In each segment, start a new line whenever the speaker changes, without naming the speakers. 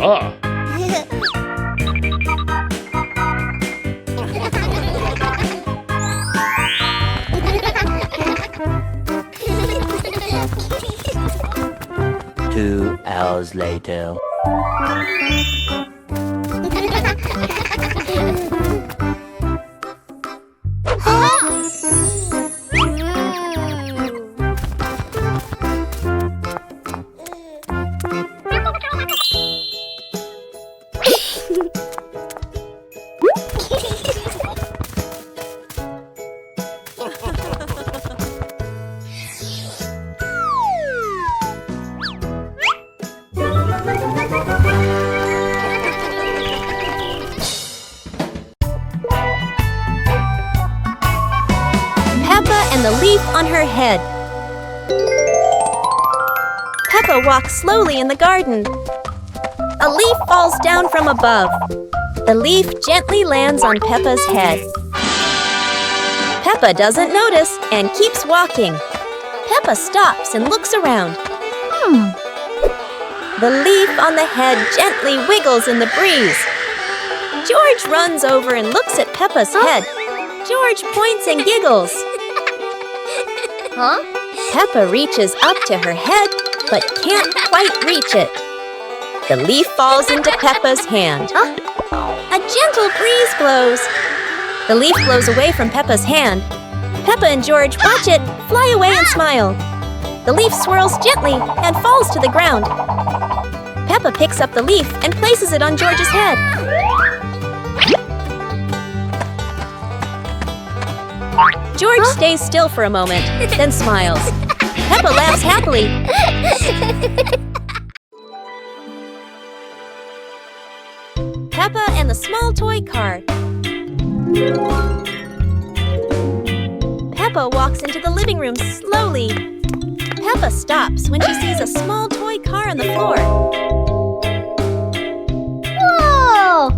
Ah.
2 hours later.
And the leaf on her head. Peppa walks slowly in the garden. A leaf falls down from above. The leaf gently lands on Peppa's head. Peppa doesn't notice and keeps walking. Peppa stops and looks around. The leaf on the head gently wiggles in the breeze. George runs over and looks at Peppa's head. George points and giggles. Peppa reaches up to her head, but can't quite reach it. The leaf falls into Peppa's hand. A gentle breeze blows. The leaf blows away from Peppa's hand. Peppa and George watch it fly away and smile. The leaf swirls gently and falls to the ground. Peppa picks up the leaf and places it on George's head. George stays still for a moment, then smiles. Peppa laughs happily. Peppa and the small toy car. Peppa walks into the living room slowly. Peppa stops when she sees a small toy car on the floor.
Whoa!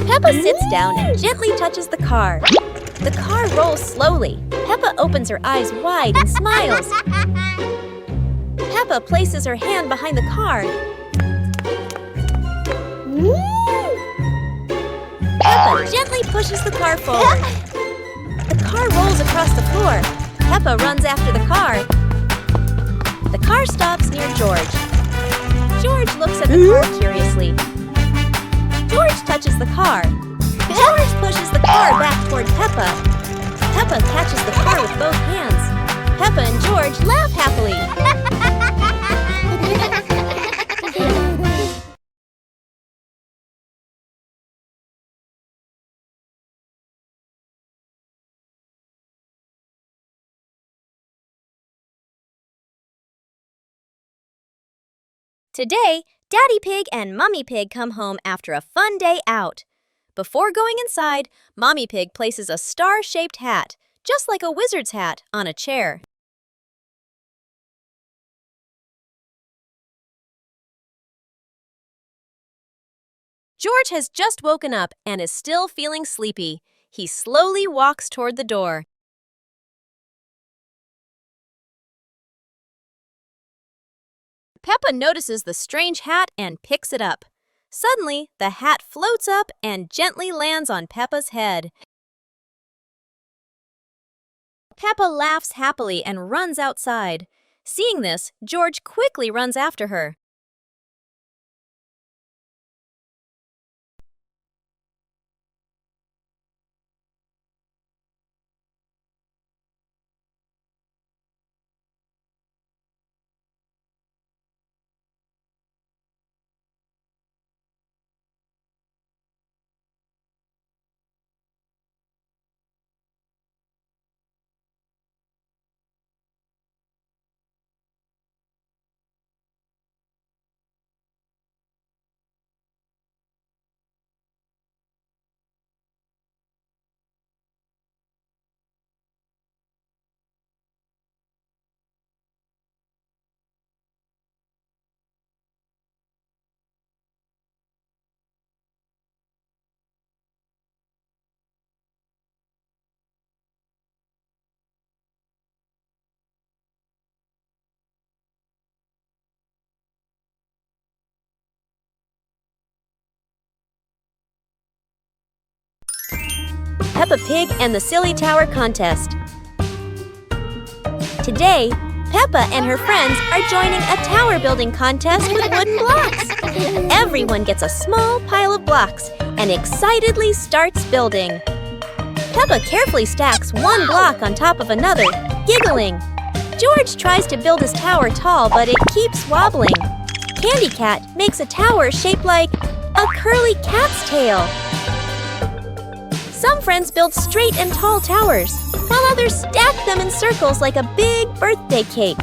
Peppa sits down and gently touches the car. The car rolls slowly. Peppa opens her eyes wide and smiles. Peppa places her hand behind the car. Peppa gently pushes the car forward. The car rolls across the floor. Peppa runs after the car. The car stops near George. George looks at the car curiously. George touches the car. George pushes the car back toward Peppa. Peppa catches the car with both hands. Peppa and George laugh happily. Today, Daddy Pig and Mummy Pig come home after a fun day out. Before going inside, Mommy Pig places a star-shaped hat, just like a wizard's hat, on a chair. George has just woken up and is still feeling sleepy. He slowly walks toward the door. Peppa notices the strange hat and picks it up. Suddenly, the hat floats up and gently lands on Peppa's head. Peppa laughs happily and runs outside. Seeing this, George quickly runs after her. Peppa Pig and the Silly Tower Contest. Today, Peppa and her friends are joining a tower building contest with wooden blocks. Everyone gets a small pile of blocks and excitedly starts building. Peppa carefully stacks one block on top of another, giggling. George tries to build his tower tall, but it keeps wobbling. Candy Cat makes a tower shaped like a curly cat's tail. Some friends build straight and tall towers, while others stack them in circles like a big birthday cake.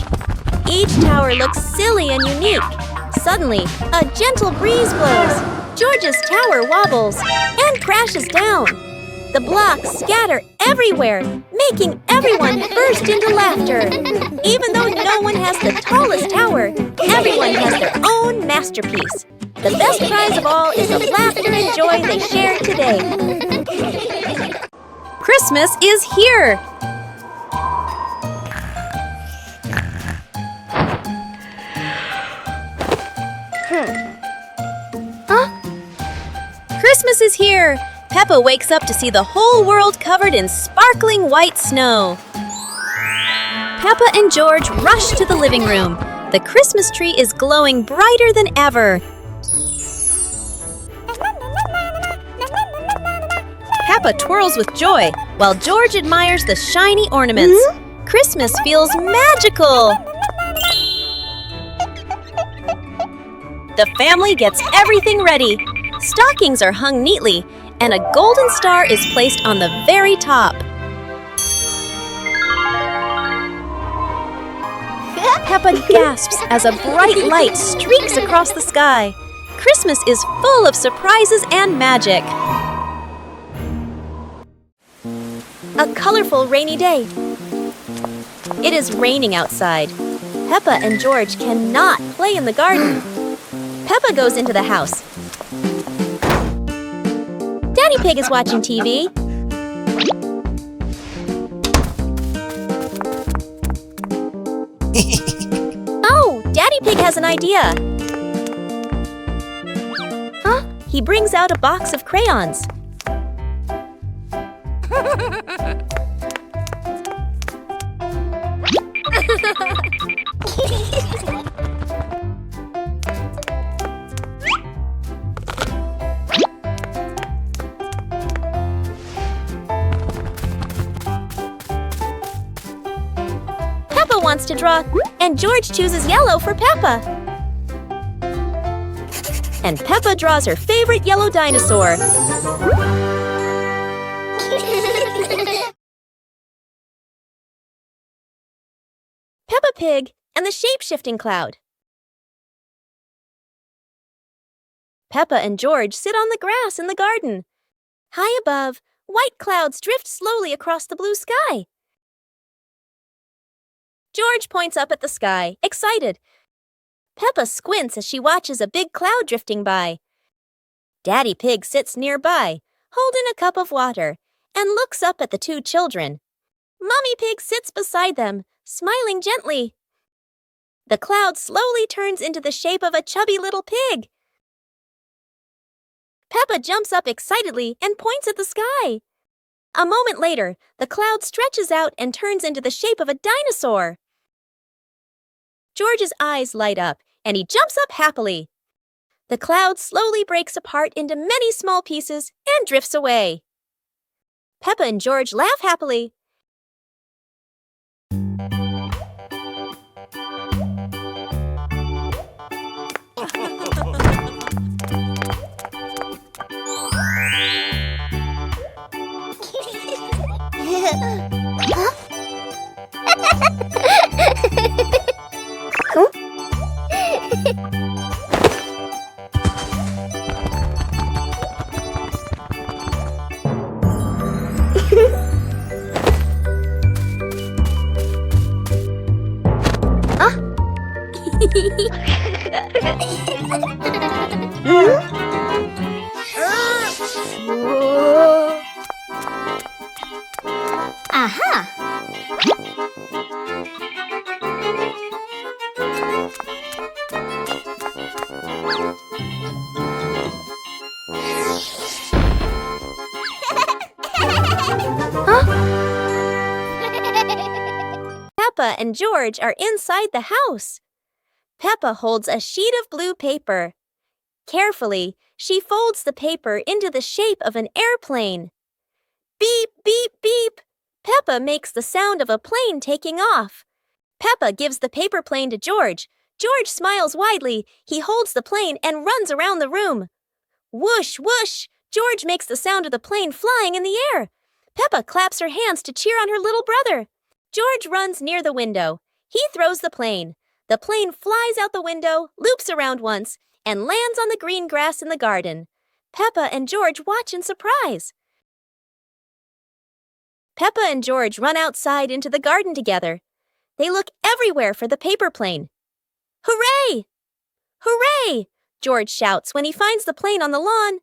Each tower looks silly and unique. Suddenly, a gentle breeze blows. George's tower wobbles and crashes down. The blocks scatter everywhere, making everyone burst into laughter. Even though no one has the tallest tower, everyone has their own masterpiece. The best prize of all is the laughter and joy they shared today. Christmas is here! Christmas is here! Peppa wakes up to see the whole world covered in sparkling white snow. Peppa and George rush to the living room. The Christmas tree is glowing brighter than ever. Peppa twirls with joy, while George admires the shiny ornaments. Christmas feels magical! The family gets everything ready. Stockings are hung neatly, and a golden star is placed on the very top. Peppa gasps as a bright light streaks across the sky. Christmas is full of surprises and magic. A colorful rainy day. It is raining outside. Peppa and George cannot play in the garden. Peppa goes into the house. Daddy Pig is watching TV. Oh, Daddy Pig has an idea. He brings out a box of crayons. Peppa wants to draw, and George chooses yellow for Peppa. And Peppa draws her favorite yellow dinosaur. Peppa Pig and the shape-shifting cloud. Peppa and George sit on the grass in the garden. High above, white clouds drift slowly across the blue sky. George points up at the sky, excited. Peppa squints as she watches a big cloud drifting by. Daddy Pig sits nearby, holding a cup of water, and looks up at the two children. Mommy Pig sits beside them, smiling gently. The cloud slowly turns into the shape of a chubby little pig. Peppa jumps up excitedly and points at the sky. A moment later, the cloud stretches out and turns into the shape of a dinosaur. George's eyes light up, and he jumps up happily. The cloud slowly breaks apart into many small pieces and drifts away. Peppa and George laugh happily.
Aha!
Peppa and George are inside the house. Peppa holds a sheet of blue paper. Carefully, she folds the paper into the shape of an airplane. Beep, beep, beep! Peppa makes the sound of a plane taking off. Peppa gives the paper plane to George. George smiles widely. He holds the plane and runs around the room. Whoosh, whoosh! George makes the sound of the plane flying in the air. Peppa claps her hands to cheer on her little brother. George runs near the window. He throws the plane. The plane flies out the window, loops around once, and lands on the green grass in the garden. Peppa and George watch in surprise. Peppa and George run outside into the garden together. They look everywhere for the paper plane. Hooray! Hooray! George shouts when he finds the plane on the lawn.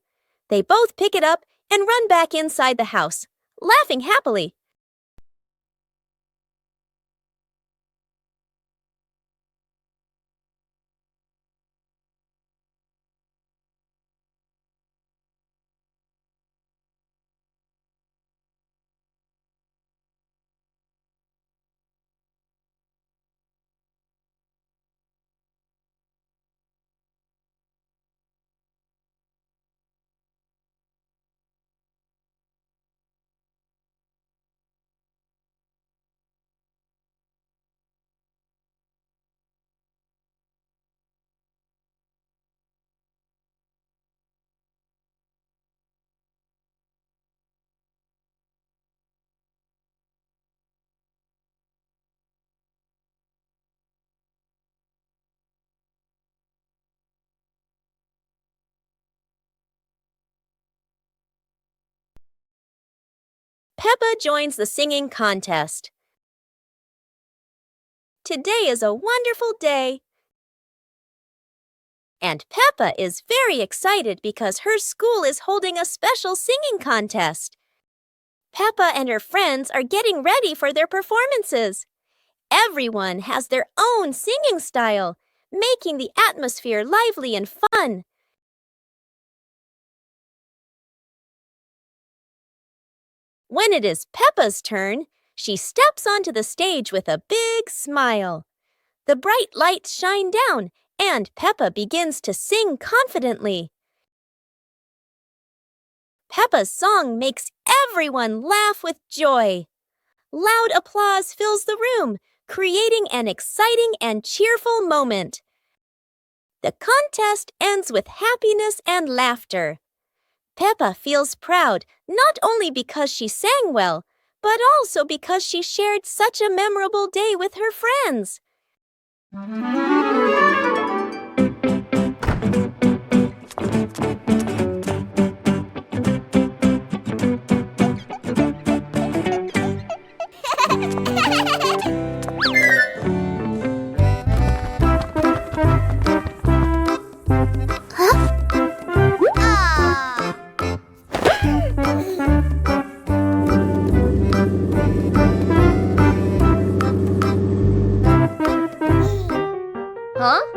They both pick it up and run back inside the house, laughing happily. Peppa joins the singing contest. Today is a wonderful day. And Peppa is very excited because her school is holding a special singing contest. Peppa and her friends are getting ready for their performances. Everyone has their own singing style, making the atmosphere lively and fun. When it is Peppa's turn, she steps onto the stage with a big smile. The bright lights shine down, and Peppa begins to sing confidently. Peppa's song makes everyone laugh with joy. Loud applause fills the room, creating an exciting and cheerful moment. The contest ends with happiness and laughter. Peppa feels proud not only because she sang well, but also because she shared such a memorable day with her friends.
Huh?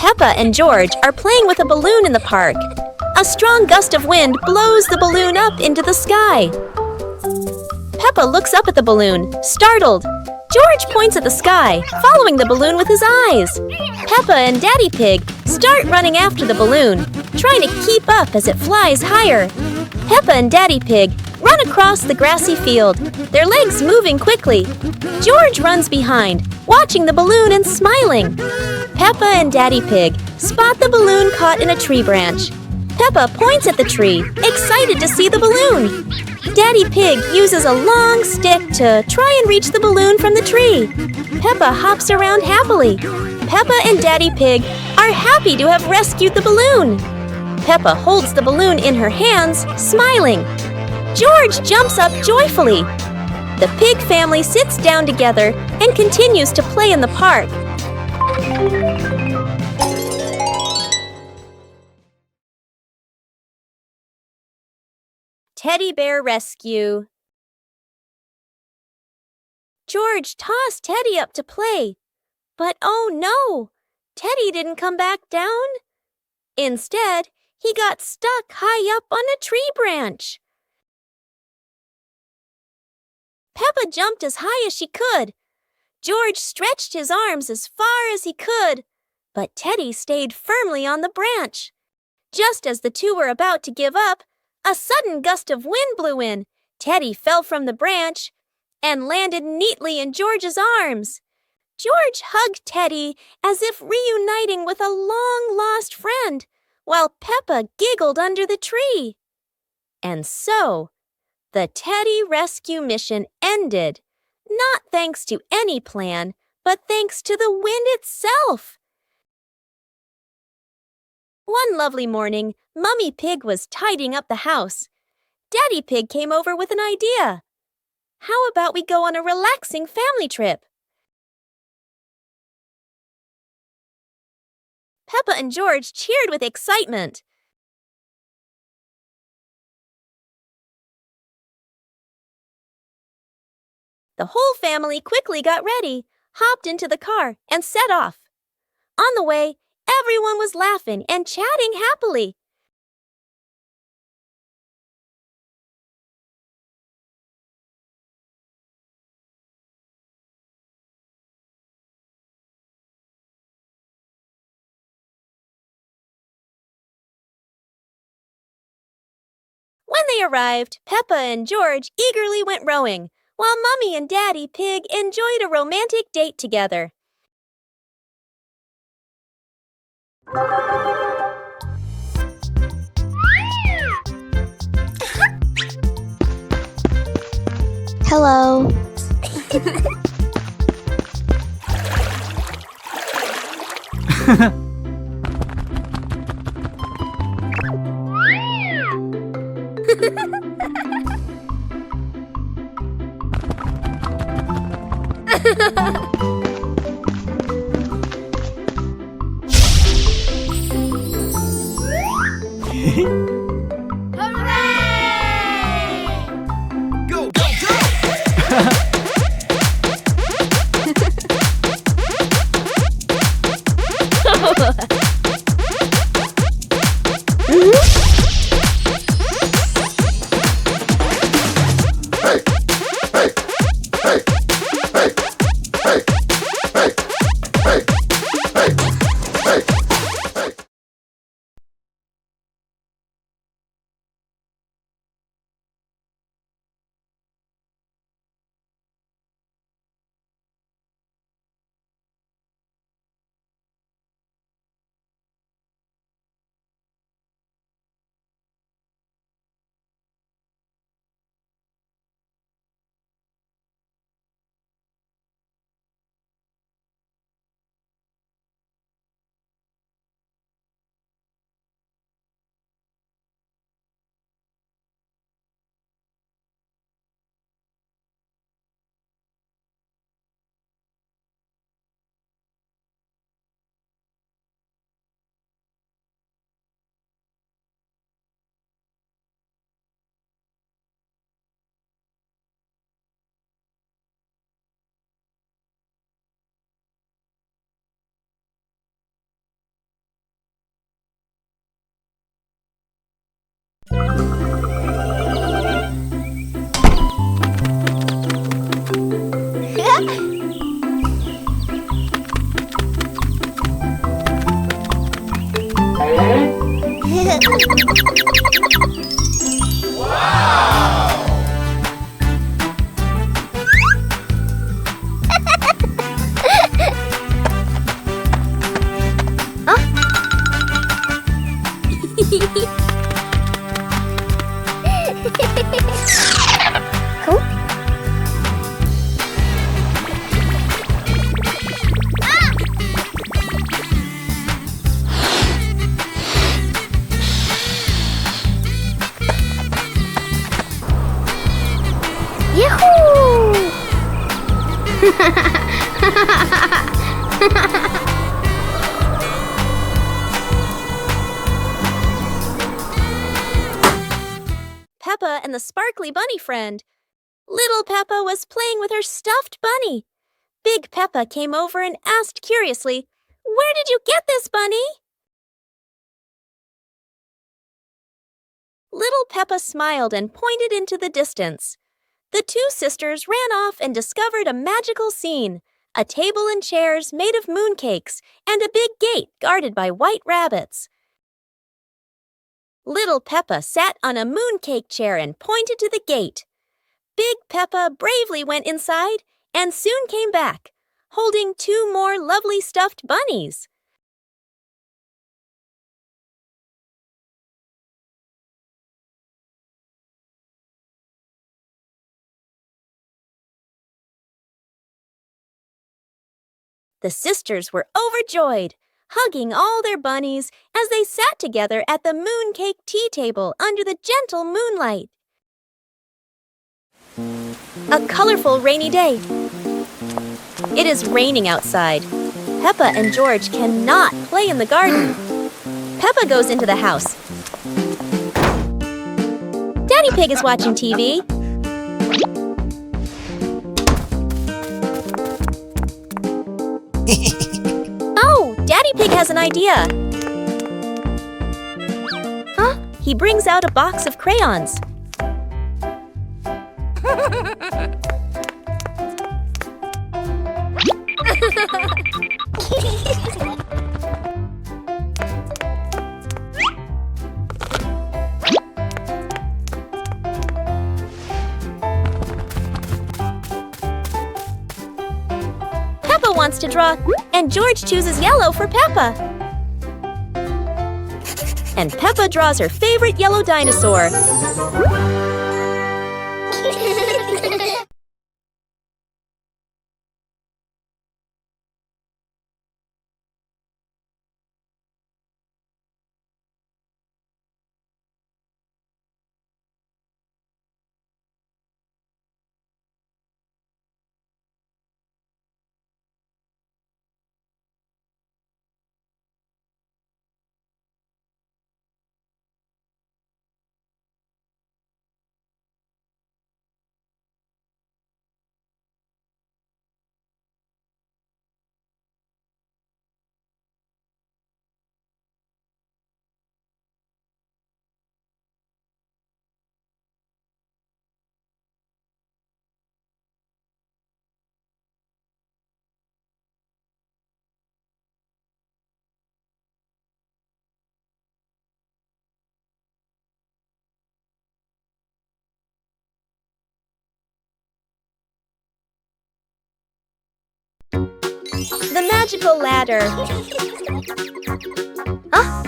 Peppa and George are playing with a balloon in the park. A strong gust of wind blows the balloon up into the sky. Peppa looks up at the balloon, startled. George points at the sky, following the balloon with his eyes. Peppa and Daddy Pig start running after the balloon, trying to keep up as it flies higher. Peppa and Daddy Pig run across the grassy field, their legs moving quickly. George runs behind, watching the balloon and smiling. Peppa and Daddy Pig spot the balloon caught in a tree branch. Peppa points at the tree, excited to see the balloon. Daddy Pig uses a long stick to try and reach the balloon from the tree. Peppa hops around happily. Peppa and Daddy Pig are happy to have rescued the balloon. Peppa holds the balloon in her hands, smiling. George jumps up joyfully. The pig family sits down together and continues to play in the park. Teddy Bear Rescue. George tossed Teddy up to play, but oh no, Teddy didn't come back down. Instead, he got stuck high up on a tree branch. Peppa jumped as high as she could. George stretched his arms as far as he could, but Teddy stayed firmly on the branch. Just as the two were about to give up, a sudden gust of wind blew in. Teddy fell from the branch and landed neatly in George's arms. George hugged Teddy as if reuniting with a long-lost friend, while Peppa giggled under the tree. And so, the Teddy rescue mission ended, not thanks to any plan, but thanks to the wind itself. One lovely morning, Mummy Pig was tidying up the house. Daddy Pig came over with an idea. How about we go on a relaxing family trip? Peppa and George cheered with excitement. The whole family quickly got ready, hopped into the car, and set off. On the way, everyone was laughing and chatting happily. When they arrived, Peppa and George eagerly went rowing, while Mummy and Daddy Pig enjoyed a romantic date together.
Hello.
Go, go, go!
Cool. Yahoo!
Peppa and the sparkly bunny friend. Little Peppa was playing with her stuffed bunny. Big Peppa came over and asked curiously, "Where did you get this bunny?" Little Peppa smiled and pointed into the distance. The two sisters ran off and discovered a magical scene, a table and chairs made of mooncakes and a big gate guarded by white rabbits. Little Peppa sat on a mooncake chair and pointed to the gate. Big Peppa bravely went inside and soon came back, holding two more lovely stuffed bunnies. The sisters were overjoyed, hugging all their bunnies as they sat together at the mooncake tea table under the gentle moonlight. A colorful rainy day. It is raining outside. Peppa and George cannot play in the garden. Peppa goes into the house. Daddy Pig is watching TV. Oh, Daddy Pig has an idea. Huh? He brings out a box of crayons. Peppa wants to draw, and George chooses yellow for Peppa. And Peppa draws her favorite yellow dinosaur. The magical ladder. Huh?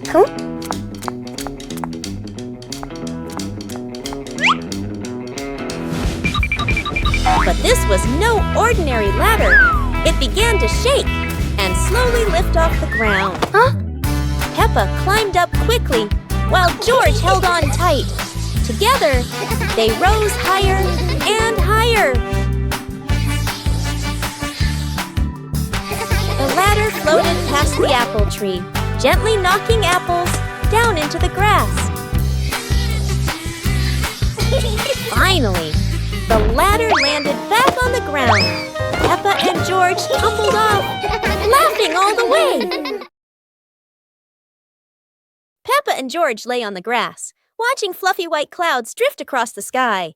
Cool.
But this was no ordinary ladder. It began to shake and slowly lift off the ground.
Huh?
Peppa climbed up quickly while George held on tight. Together, they rose higher and higher. The ladder floated past the apple tree, gently knocking apples down into the grass. Finally, the ladder landed back on the ground. Peppa and George tumbled off, laughing all the way. Peppa and George lay on the grass, watching fluffy white clouds drift across the sky.